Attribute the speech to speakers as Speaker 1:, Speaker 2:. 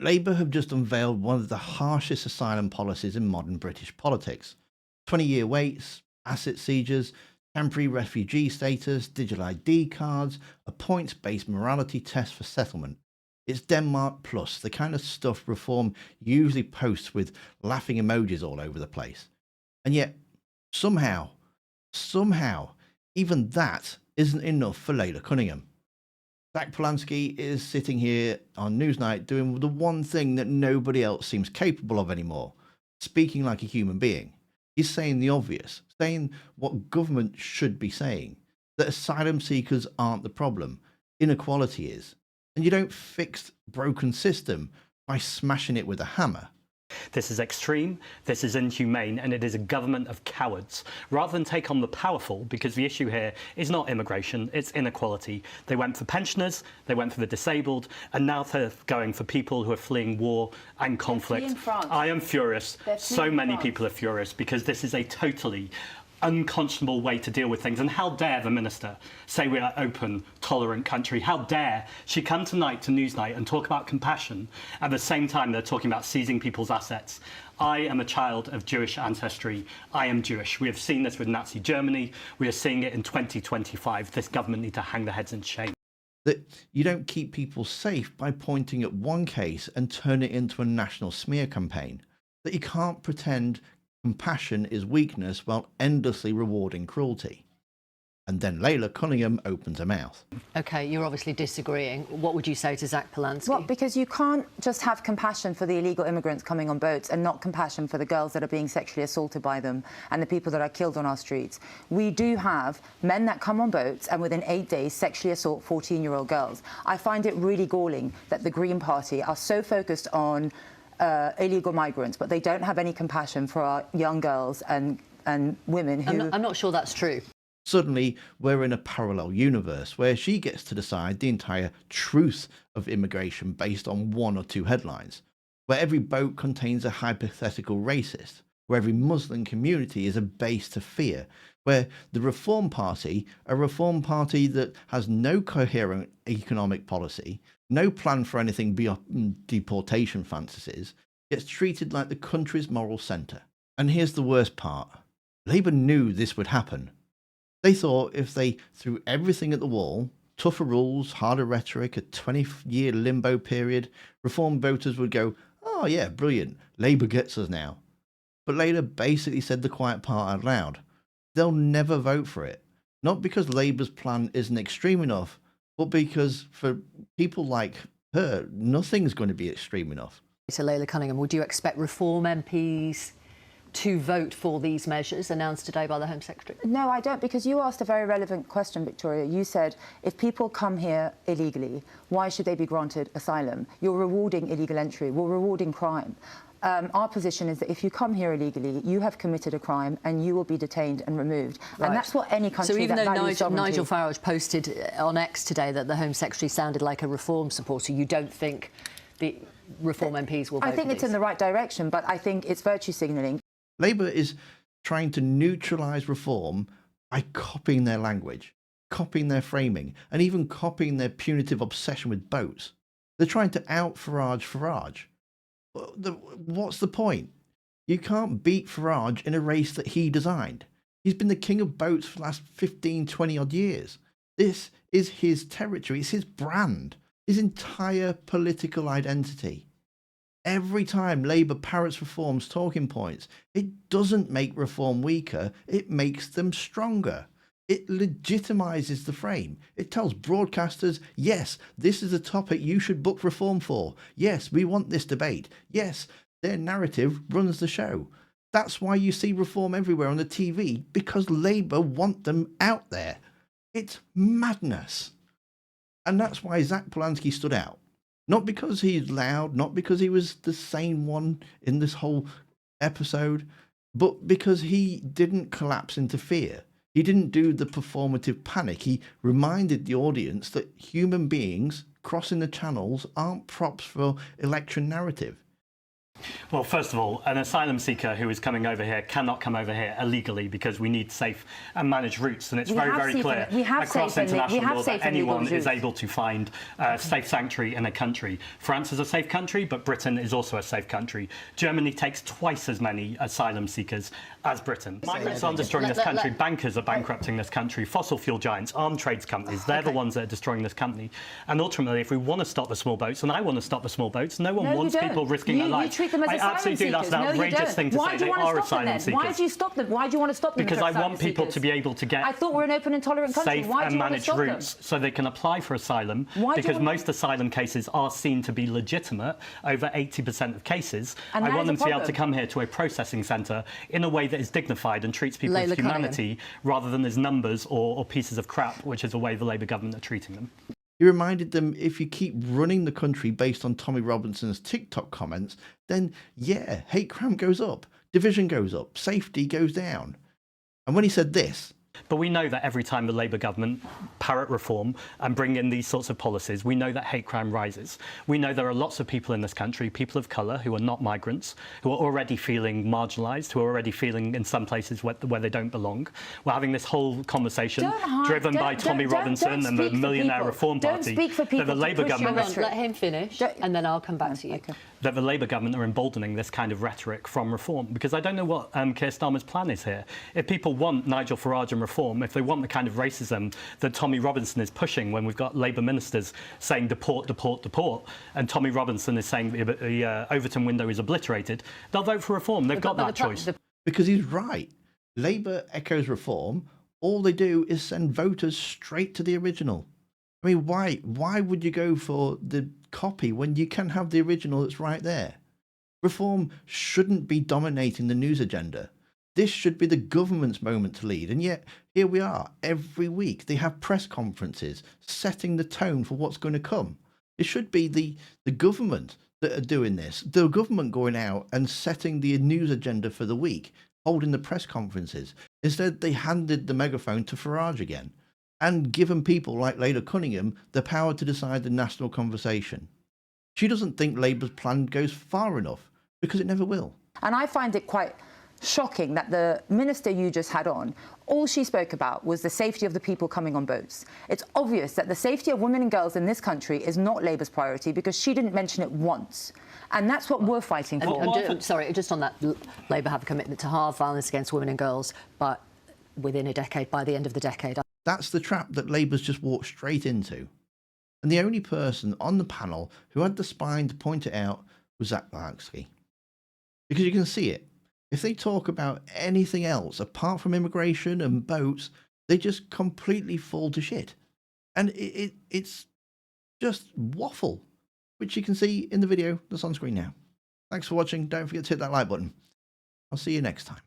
Speaker 1: Labour have just unveiled one of the harshest asylum policies in modern British politics. 20-year waits, asset seizures, temporary refugee status, digital ID cards, a points-based morality test for settlement. It's Denmark plus, the kind of stuff Reform usually posts with laughing emojis all over the place. And yet, somehow, even that isn't enough for Laila Cunningham. Zack Polanski is sitting here on Newsnight doing the one thing that nobody else seems capable of anymore, speaking like a human being. He's saying the obvious, saying what government should be saying, that asylum seekers aren't the problem, inequality is. And you don't fix broken system by smashing it with a hammer.
Speaker 2: This is extreme, this is inhumane, and it is a government of cowards. Rather than take on the powerful, because the issue here is not immigration, it's inequality. They went for pensioners, they went for the disabled, and now they're going for people who are fleeing war and conflict. I am furious. So many people are furious because this is a totally unconscionable way to deal with things. And how dare the minister say we're an open, tolerant country? How dare she come tonight to Newsnight and talk about compassion at the same time they're talking about seizing people's assets? I am a child of Jewish ancestry. I am Jewish. We have seen this with Nazi Germany. We are seeing it in 2025. This government need to hang their heads in shame.
Speaker 1: That you don't keep people safe by pointing at one case and turn it into a national smear campaign. That you can't pretend compassion is weakness while endlessly rewarding cruelty. And then Laila Cunningham opens her mouth.
Speaker 3: OK, you're obviously disagreeing. What would you say to Zack Polanski?
Speaker 4: Well, because you can't just have compassion for the illegal immigrants coming on boats and not compassion for the girls that are being sexually assaulted by them and the people that are killed on our streets. We do have men that come on boats and within 8 days sexually assault 14-year-old girls. I find it really galling that the Green Party are so focused on illegal migrants, but they don't have any compassion for our young girls and women who...
Speaker 3: I'm not sure that's true.
Speaker 1: Suddenly, we're in a parallel universe where she gets to decide the entire truth of immigration based on one or two headlines, where every boat contains a hypothetical racist, where every Muslim community is a base to fear, where the Reform Party, a Reform Party that has no coherent economic policy, no plan for anything beyond deportation fantasies, gets treated like the country's moral centre. And here's the worst part. Labour knew this would happen. They thought if they threw everything at the wall, tougher rules, harder rhetoric, a 20-year limbo period, Reform voters would go, oh yeah, brilliant, Labour gets us now. But Laila basically said the quiet part out loud. They'll never vote for it. Not because Labour's plan isn't extreme enough, but because for people like her, nothing's going to be extreme enough.
Speaker 3: So, Laila Cunningham, would you expect Reform MPs to vote for these measures announced today by the Home Secretary?
Speaker 4: No, I don't, because you asked a very relevant question, Victoria. You said, if people come here illegally, why should they be granted asylum? You're rewarding illegal entry. We're rewarding crime. Our position is that if you come here illegally, you have committed a crime and you will be detained and removed. Right. And that's what any country
Speaker 3: So even
Speaker 4: that
Speaker 3: though
Speaker 4: values
Speaker 3: Nigel Farage posted on X today that the Home Secretary sounded like a Reform supporter, you don't think the Reform MPs will vote
Speaker 4: I think
Speaker 3: for
Speaker 4: it's
Speaker 3: these?
Speaker 4: in the right direction, but I think it's virtue signalling.
Speaker 1: Labour is trying to neutralise Reform by copying their language, copying their framing, and even copying their punitive obsession with boats. They're trying to out Farage. What's the point? You can't beat Farage in a race that he designed. He's been the king of boats for the last 15, 20 odd years. This is his territory. It's his brand, his entire political identity. Every time Labour parrots Reform's talking points, it doesn't make Reform weaker, it makes them stronger. It legitimises the frame. It tells broadcasters, yes, this is a topic you should book Reform for. Yes, we want this debate. Yes, their narrative runs the show. That's why you see Reform everywhere on the TV, because Labour want them out there. It's madness. And that's why Zack Polanski stood out. Not because he's loud, not because he was the sane one in this whole episode, but because he didn't collapse into fear. He didn't do the performative panic. He reminded the audience that human beings crossing the channels aren't props for election narrative.
Speaker 2: Well, first of all, an asylum seeker who is coming over here cannot come over here illegally because we need safe and managed routes. And it's very clear across international law that anyone is able to find a safe sanctuary in a country. France is a safe country, but Britain is also a safe country. Germany takes twice as many asylum seekers as Britain. Migrants aren't destroying this country. Bankers are bankrupting this country. Fossil fuel giants, armed trades companies, they're the ones that are destroying this country. And ultimately, if we want to stop the small boats, and I want to stop the small boats, no one wants people risking their lives. I absolutely do. That's an outrageous thing to say. They are asylum seekers.
Speaker 4: Why do you stop them? Why do you want to stop them?
Speaker 2: Because I want people to be able to get.
Speaker 4: I thought we're an open and tolerant country.
Speaker 2: Safe
Speaker 4: Why do
Speaker 2: and
Speaker 4: you want to
Speaker 2: managed
Speaker 4: stop
Speaker 2: routes
Speaker 4: them?
Speaker 2: so they can apply for asylum. Because most asylum cases are seen to be legitimate, over 80% of cases.
Speaker 4: And
Speaker 2: I want them to be able to come here to a processing centre in a way that is dignified and treats people with humanity rather than as numbers or pieces of crap, which is the way the Labour government are treating them.
Speaker 1: He reminded them, if you keep running the country based on Tommy Robinson's TikTok comments, then yeah, hate crime goes up, division goes up, safety goes down. And when he said this,
Speaker 2: but we know that every time the Labour government parrot reform and bring in these sorts of policies, we know that hate crime rises. We know there are lots of people in this country, people of colour, who are not migrants, who are already feeling marginalised, who are already feeling in some places where they don't belong. We're having this whole conversation driven by Tommy Robinson and the Millionaire Reform Party.
Speaker 4: Don't speak for people.
Speaker 2: That the Labour government.
Speaker 3: Let him finish, and then I'll come back to you.
Speaker 4: Okay.
Speaker 2: That the Labour government are emboldening this kind of rhetoric from reform, because I don't know what Keir Starmer's plan is here. If people want Nigel Farage and reform, if they want the kind of racism that Tommy Robinson is pushing when we've got Labour ministers saying deport, deport, deport, and Tommy Robinson is saying the Overton window is obliterated, they'll vote for reform. They've got that choice.
Speaker 1: because he's right, Labour echoes reform, all they do is send voters straight to the original. I mean, why would you go for the copy when you can have the original that's right there? Reform shouldn't be dominating the news agenda. This should be the government's moment to lead. And yet, here we are. Every week, they have press conferences setting the tone for what's going to come. It should be the government that are doing this. The government going out and setting the news agenda for the week, holding the press conferences. Instead, they handed the megaphone to Farage again and given people like Laila Cunningham the power to decide the national conversation. She doesn't think Labour's plan goes far enough because it never will.
Speaker 4: And I find it quite shocking that the minister you just had on, all she spoke about was the safety of the people coming on boats. It's obvious that the safety of women and girls in this country is not Labour's priority because she didn't mention it once. And that's what we're fighting for.
Speaker 3: Sorry, just on that, Labour have a commitment to halve violence against women and girls, but within a decade, by the end of the decade.
Speaker 1: That's the trap that Labour's just walked straight into. And the only person on the panel who had the spine to point it out was Zack. Because you can see it. If they talk about anything else apart from immigration and boats, they just completely fall to shit. And it's just waffle, which you can see in the video that's on screen now. Thanks for watching. Don't forget to hit that like button. I'll see you next time.